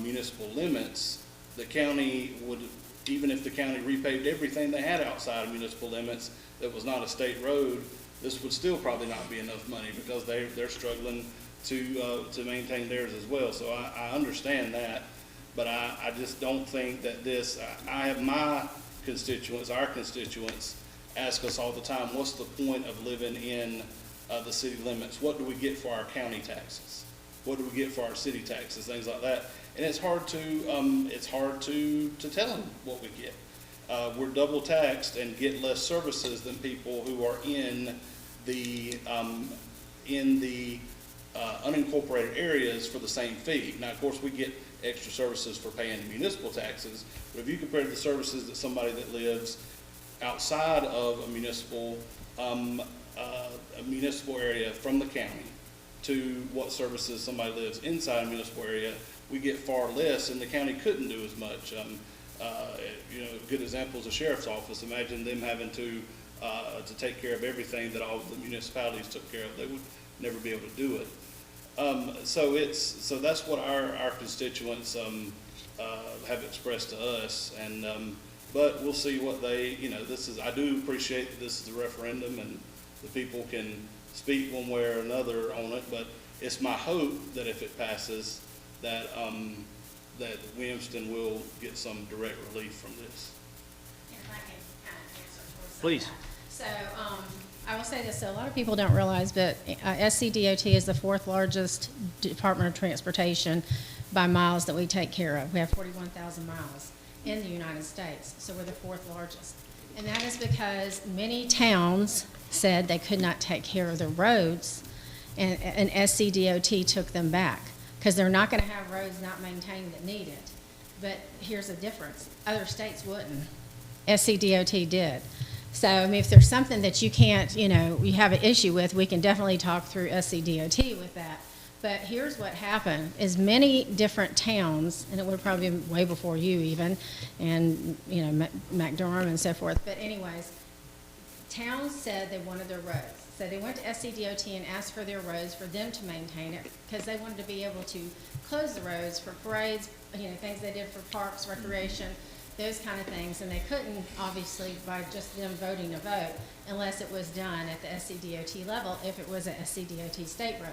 municipal limits. The county would, even if the county repaved everything they had outside of municipal limits that was not a state road, this would still probably not be enough money because they're struggling to maintain theirs as well. So I understand that, but I just don't think that I have my constituents, our constituents, ask us all the time, what's the point of living in the city limits? What do we get for our county taxes? What do we get for our city taxes? Things like that. And it's hard to tell them what we get. We're double taxed and get less services than people who are in the unincorporated areas for the same fee. Now, of course, we get extra services for paying municipal taxes, but if you compare the services that somebody that lives outside of a municipal area from the county to what services somebody lives inside a municipal area, we get far less, and the county couldn't do as much. A good example is the sheriff's office. Imagine them having to take care of everything that all of the municipalities took care of. They would never be able to do it. So that's what our constituents have expressed to us, and but we'll see what they, I do appreciate that this is a referendum and the people can speak one way or another on it, but it's my hope that if it passes, that Williamston will get some direct relief from this. If I can kind of answer towards Please. that. So, I will say this, so a lot of people don't realize, but SCDOT is the 4th largest Department of Transportation by miles that we take care of. We have 41,000 miles in the United States, so we're the 4th largest. And that is because many towns said they could not take care of their roads, and SCDOT took them back, because they're not going to have roads not maintained that need it. But here's the difference. Other states wouldn't. SCDOT did. So, I mean, if there's something that you can't, you have an issue with, we can definitely talk through SCDOT with that. But here's what happened, is many different towns, and it would probably be way before you even, and, McDormand and so forth. But anyways, towns said they wanted their roads. So they went to SCDOT and asked for their roads for them to maintain it, because they wanted to be able to close the roads for parades, things they did for parks, recreation, those kind of things. And they couldn't, obviously, by just them voting a vote, unless it was done at the SCDOT level, if it was a SCDOT state road.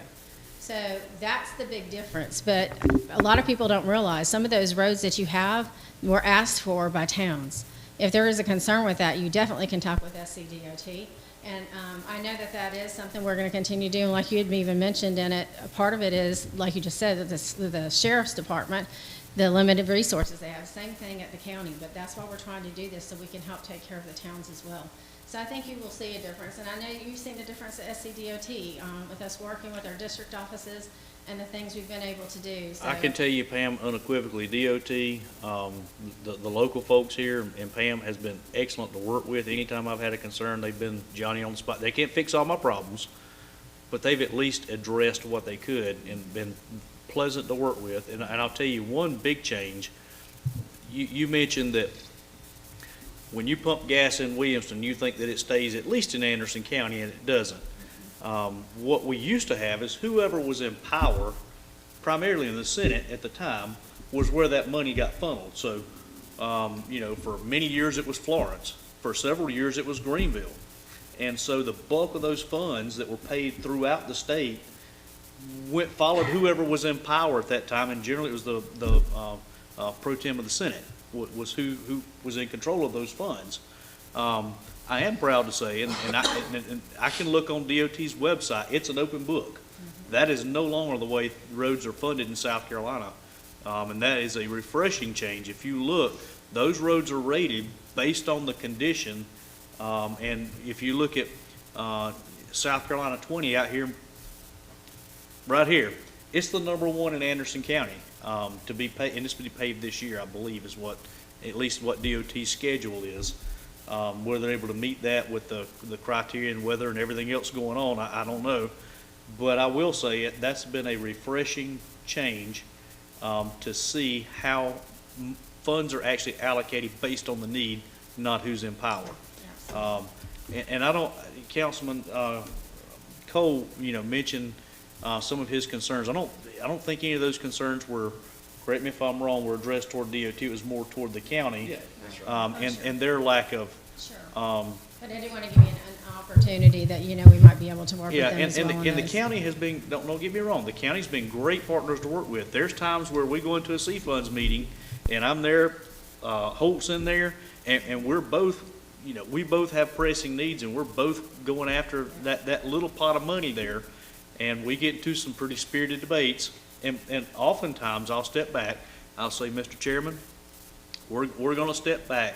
So that's the big difference. But a lot of people don't realize some of those roads that you have were asked for by towns. If there is a concern with that, you definitely can talk with SCDOT. And I know that that is something we're going to continue doing, like you had even mentioned in it. A part of it is, like you just said, that the sheriff's department, the limited resources they have. Same thing at the county, but that's why we're trying to do this, so we can help take care of the towns as well. So I think you will see a difference, and I know you've seen the difference at SCDOT with us working with our district offices and the things we've been able to do. So I can tell you, Pam, unequivocally, DOT, the local folks here, and Pam has been excellent to work with. Anytime I've had a concern, they've been Johnny on the spot. They can't fix all my problems, but they've at least addressed what they could and been pleasant to work with. And I'll tell you one big change. You mentioned that when you pump gas in Williamston, you think that it stays at least in Anderson County, and it doesn't. What we used to have is whoever was in power, primarily in the Senate at the time, was where that money got funneled. So, for many years it was Florence. For several years it was Greenville. And so the bulk of those funds that were paid throughout the state followed whoever was in power at that time, and generally it was the pro tem of the Senate was who was in control of those funds. I am proud to say, and I can look on DOT's website, it's an open book. That is no longer the way roads are funded in South Carolina, and that is a refreshing change. If you look, those roads are rated based on the condition, and if you look at South Carolina 20 out here, right here, it's the #1 in Anderson County to be paid, and it's to be paved this year, I believe, is at least what DOT's schedule is. Whether they're able to meet that with the criteria and weather and everything else going on, I don't know. But I will say that's been a refreshing change to see how funds are actually allocated based on the need, not who's in power. And I don't, Councilman Cole, mentioned some of his concerns. I don't think any of those concerns were, correct me if I'm wrong, were addressed toward DOT. It was more toward the county. Yeah, that's right. And their lack of. Sure. Um, But I do want to give you an opportunity that, we might be able to work with Yeah, them as well. and the county has been, don't get me wrong, the county's been great partners to work with. There's times where we go into a C-Funds meeting, and I'm there, Holt's in there, and we're both, we both have pressing needs, and we're both going after that little pot of money there, and we get into some pretty spirited debates, and oftentimes I'll step back, I'll say, Mr. Chairman, we're gonna step back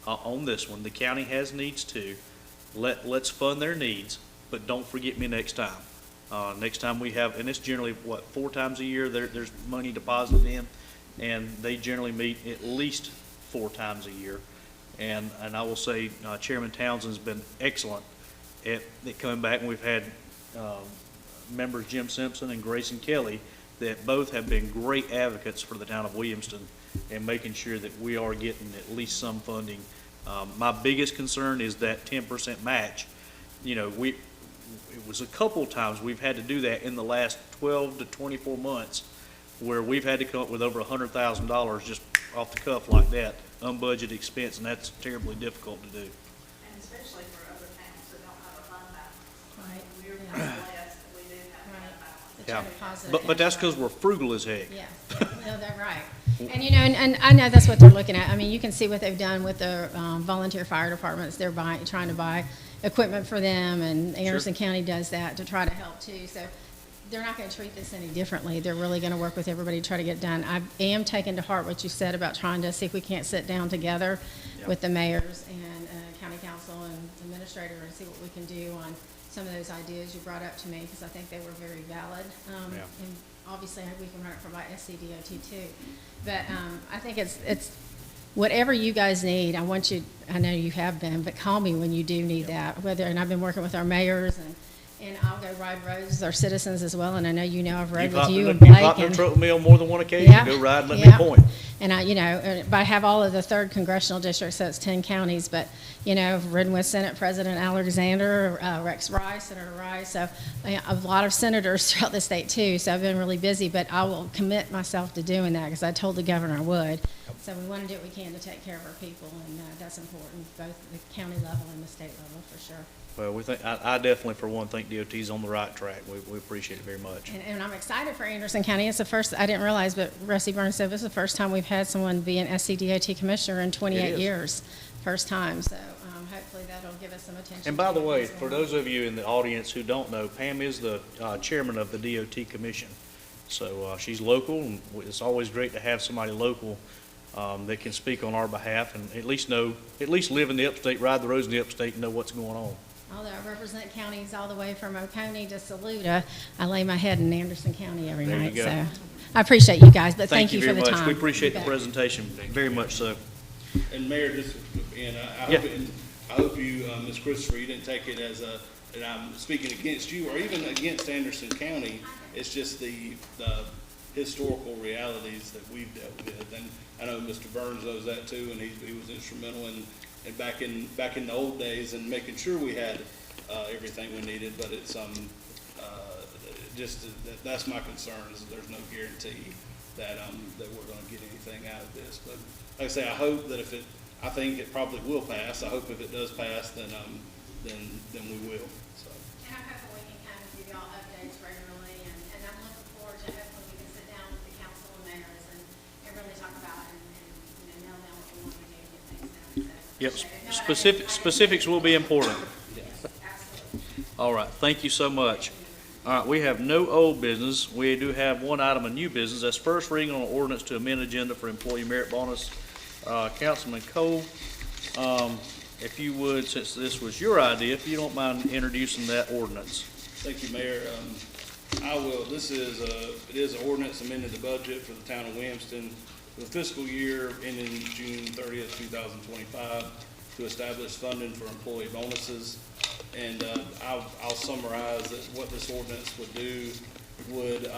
on this one. The county has needs too. Let's fund their needs, but don't forget me next time. Next time we have, and it's generally, 4 times a year, there's money deposited in, and they generally meet at least 4 times a year. And I will say, Chairman Townsend's been excellent at coming back, and we've had members Jim Simpson and Grayson Kelly that both have been great advocates for the town of Williamston and making sure that we are getting at least some funding. My biggest concern is that 10% match. It was a couple times we've had to do that in the last 12 to 24 months where we've had to come up with over $100,000 just off the cuff like that, unbudgeted expense, and that's terribly difficult to do. And especially for other towns that don't have a fund balance. Right. We're blessed that we do have a fund balance. To Yeah. deposit But that's cash. because we're frugal as heck. Yeah, no, they're right. And, and I know that's what they're looking at. I mean, you can see what they've done with the volunteer fire departments. They're trying to buy equipment for them, and Anderson County does that to try to help too. So they're not going to treat this any differently. They're really going to work with everybody to try to get it done. I am taking to heart what you said about trying to see if we can't sit down together with the mayors and county council and administrator and see what we can do on some of those ideas you brought up to me, because I think they were very valid. And obviously, we can run it for by SCDOT too. But I think it's whatever you guys need. I want you, I know you have been, but call me when you do need that. And I've been working with our mayors, and I'll go ride roads with our citizens as well. And I know I've rode with you and You've Blake. hopped in a and truck with me on more than one occasion. Yeah, Go ride and let yeah. me point. And but I have all of the 3rd congressional district, so it's 10 counties. But, I've ridden with Senate President Alexander, Rex Rice, Senator Rice, so a lot of senators throughout the state too. So I've been really busy, but I will commit myself to doing that because I told the governor I would. So we want to do what we can to take care of our people, and that's important, both the county level and the state level, for sure. Well, I definitely, for one, think DOT's on the right track. We appreciate it very much. And I'm excited for Anderson County. It's the first, I didn't realize, but Rusty Burns said this is the first time we've had someone be an SCDOT commissioner in 28 years. First time. So hopefully that'll give give us some attention. And by the to way, what's for going on. those of you in the audience who don't know, Pam is the chairman of the DOT Commission. So she's local, and it's always great to have somebody local that can speak on our behalf and at least live in the upstate, ride the roads in the upstate, and know what's going on. Although I represent counties all the way from Oconee to Saluda, I lay my head in Anderson County every There you night. go. So I appreciate you guys, but thank you for very the much. time. We appreciate the You bet. presentation, very much so. And Mayor, just, and Yeah. I hope you, Ms. Christopher, you didn't take it as and I'm speaking against you or even against Anderson County. It's just the historical realities that we've dealt with. And I know Mr. Burns knows that too, and he was instrumental in back in the old days and making sure we had everything we needed. But it's that's my concern, is that there's no guarantee that we're going to get anything out of this. But like I say, I hope that I think it probably will pass. I hope if it does pass, then we will. So. And I'm hoping we can kind of give y'all updates regularly, and I'm looking forward to hopefully we can sit down with the council and mayors and really talk about it and nail down what we want to do to get things done. So, Yep, appreciate it. No, specifics will be important. Yes, absolutely. All right, thank you so much. All right, we have no old business. We do have one item of new business. That's first reading on an ordinance to amend agenda for employee merit bonus. Councilman Cole, if you would, since this was your idea, if you don't mind introducing that ordinance. Thank you, Mayor. I will. It is an ordinance amending the budget for the town of Williamston for the fiscal year ending June 30th, 2025, to establish funding for employee bonuses. And I'll summarize that what this ordinance would do would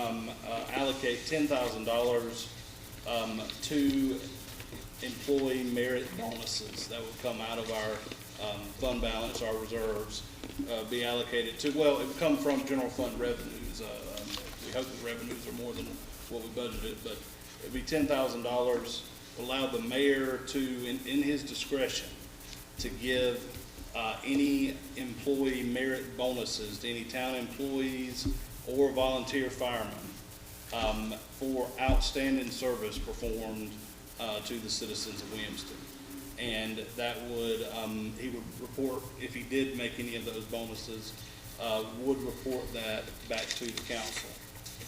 allocate $10,000 to employee merit bonuses that would come out of our fund balance, our reserves, be allocated to, well, it would come from general fund revenues. We hope the revenues are more than what we budgeted, but it'd be $10,000, allow the mayor to, in his discretion, to give any employee merit bonuses to any town employees or volunteer firemen for outstanding service performed to the citizens of Williamston. And that would, he would report, if he did make any of those bonuses, would report that back to the council.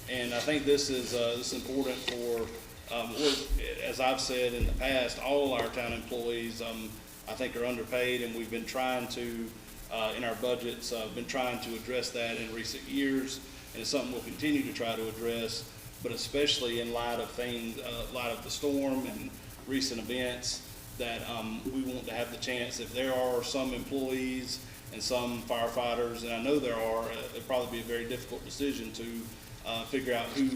And I think this is important for, as I've said in the past, all our town employees, I think are underpaid, and we've been trying to, in our budgets, been trying to address that in recent years, and it's something we'll continue to try to address, but especially in light of light of the storm and recent events, that we want to have the chance, if there are some employees and some firefighters, and I know there are, it'd probably be a very difficult decision to figure out who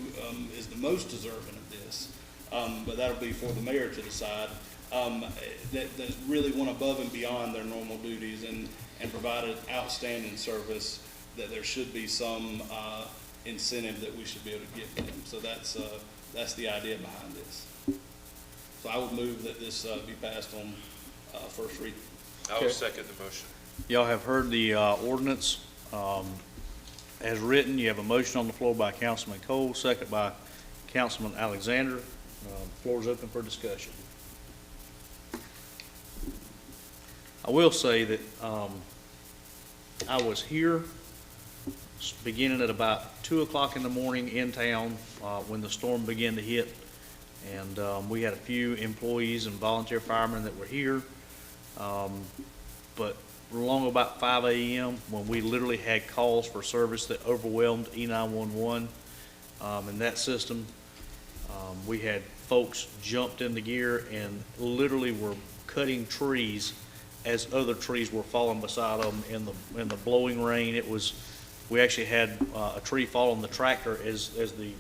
is the most deserving of this, but that'll be for the mayor to decide. That really went above and beyond their normal duties and provided outstanding service, that there should be some incentive that we should be able to give them. So that's the idea behind this. So I would move that this be passed on first reading. I will second the motion. Y'all have heard the ordinance as written. You have a motion on the floor by Councilman Cole, second by Councilman Alexander. Floor is open for discussion. I will say that I was here beginning at about 2 o'clock in the morning in town when the storm began to hit, and we had a few employees and volunteer firemen that were here, but along about 5 a.m. when we literally had calls for service that overwhelmed E911 in that system. We had folks jumped into gear and literally were cutting trees as other trees were falling beside them in the blowing rain. We actually had a tree fall on the tractor as the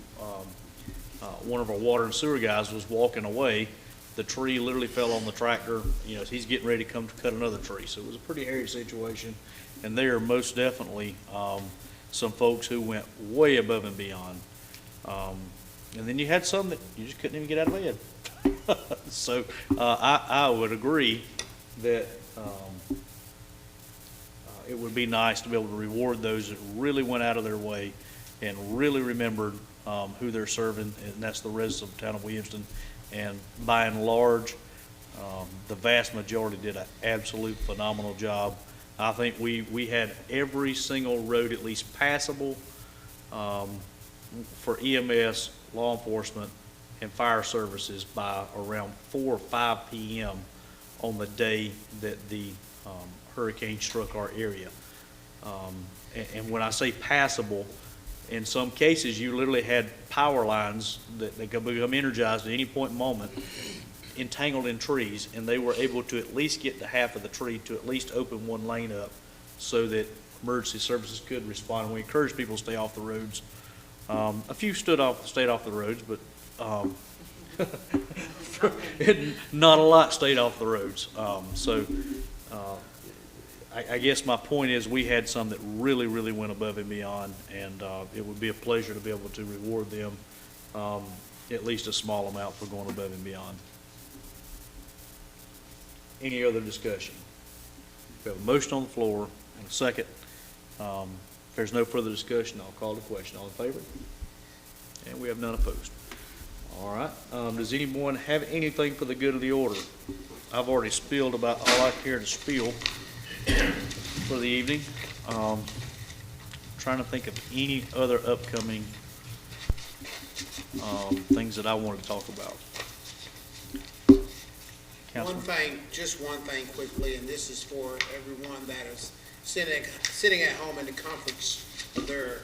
one of our water and sewer guys was walking away. The tree literally fell on the tractor, as he's getting ready to come to cut another tree. So it was a pretty hairy situation, and there are most definitely some folks who went way above and beyond. And then you had some that you just couldn't even get out of bed. So I would agree that it would be nice to be able to reward those that really went out of their way and really remembered who they're serving, and that's the residents of the town of Williamston. And by and large, the vast majority did an absolute phenomenal job. I think we had every single road at least passable for EMS, law enforcement, and fire services by around 4 or 5 p.m. on the day that the hurricane struck our area. And when I say passable, in some cases, you literally had power lines that could become energized at any point in moment, entangled in trees, and they were able to at least get to half of the tree to at least open one lane up so that emergency services could respond. And we encourage people to stay off the roads. A few stayed off the roads, but not a lot stayed off the roads. I guess my point is we had some that really, really went above and beyond, and it would be a pleasure to be able to reward them at least a small amount for going above and beyond. Any other discussion? We have a motion on the floor and a second. If there's no further discussion, I'll call the question. All in favor? And we have none opposed. All right. Does anyone have anything for the good of the order? I've already spilled about all I care to spill for the evening. Trying to think of any other upcoming things that I wanted to talk about. Councilman? Just one thing quickly, and this is for everyone that is sitting at home in the comforts of their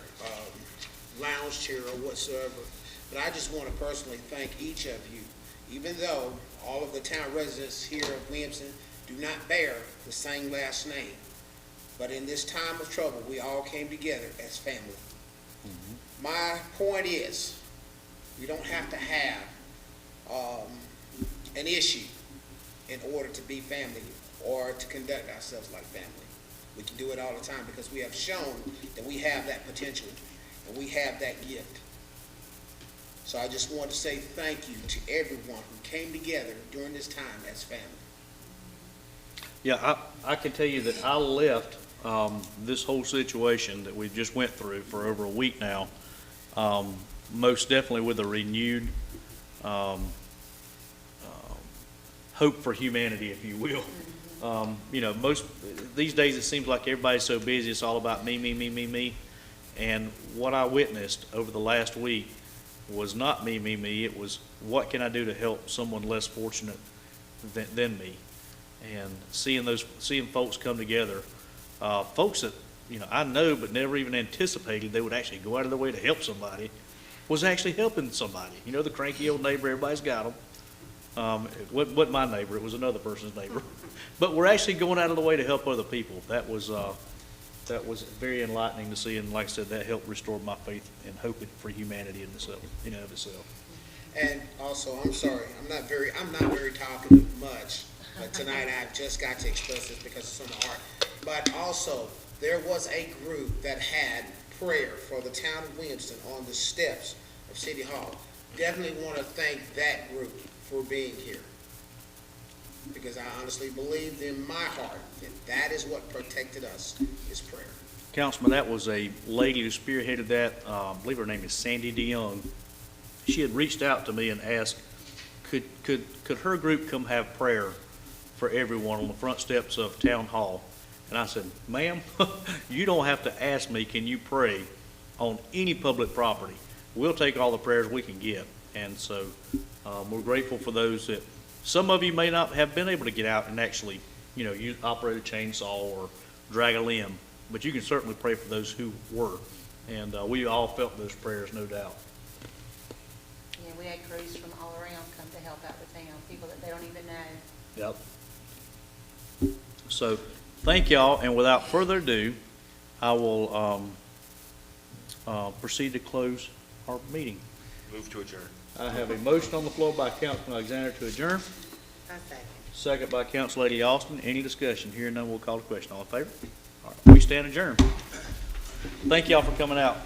lounge chair or whatsoever. But I just want to personally thank each of you, even though all of the town residents here of Williamston do not bear the same last name. But in this time of trouble, we all came together as family. Mm-hmm. My point is, we don't have to have an issue in order to be family or to conduct ourselves like family. We can do it all the time because we have shown that we have that potential and we have that gift. So I just want to say thank you to everyone who came together during this time as family. Yeah, I can tell you that I left this whole situation that we just went through for over a week now, most definitely with a renewed hope for humanity, if you will. Most these days it seems like everybody's so busy, it's all about me, me, me, me, me. And what I witnessed over the last week was not me, me, me. It was what can I do to help someone less fortunate than me. And seeing folks come together, folks that I know but never even anticipated they would actually go out of their way to help somebody, was actually helping somebody. The cranky old neighbor, everybody's got them. It wasn't my neighbor, it was another person's neighbor. But we're actually going out of the way to help other people. That was very enlightening to see, and like I said, that helped restore my faith and hope for humanity in itself, of itself. And also, I'm sorry, I'm not very talkative much, but tonight I've just got to express this because it's on my heart. But also, there was a group that had prayer for the town of Williamston on the steps of City Hall. Definitely want to thank that group for being here, because I honestly believed in my heart that is what protected us, is prayer. Councilman, that was a lady who spearheaded that. I believe her name is Sandy DeYoung. She had reached out to me and asked, could her group come have prayer for everyone on the front steps of Town Hall? And I said, ma'am, you don't have to ask me, can you pray on any public property? We'll take all the prayers we can get. And so we're grateful for those that, some of you may not have been able to get out and actually, you operate a chainsaw or drag a limb, but you can certainly pray for those who were. And we all felt those prayers, no doubt. Yeah, we had crews from all around come to help out the town, people that they don't even know. Yep. So thank y'all, and without further ado, I will proceed to close our meeting. Move to adjourn. I have a motion on the floor by Councilman Alexander to adjourn. I second. Second by Council Lady Austin. Any discussion? Hearing none, we'll call the question. All in favor? All right, we stand adjourned. Thank y'all for coming out.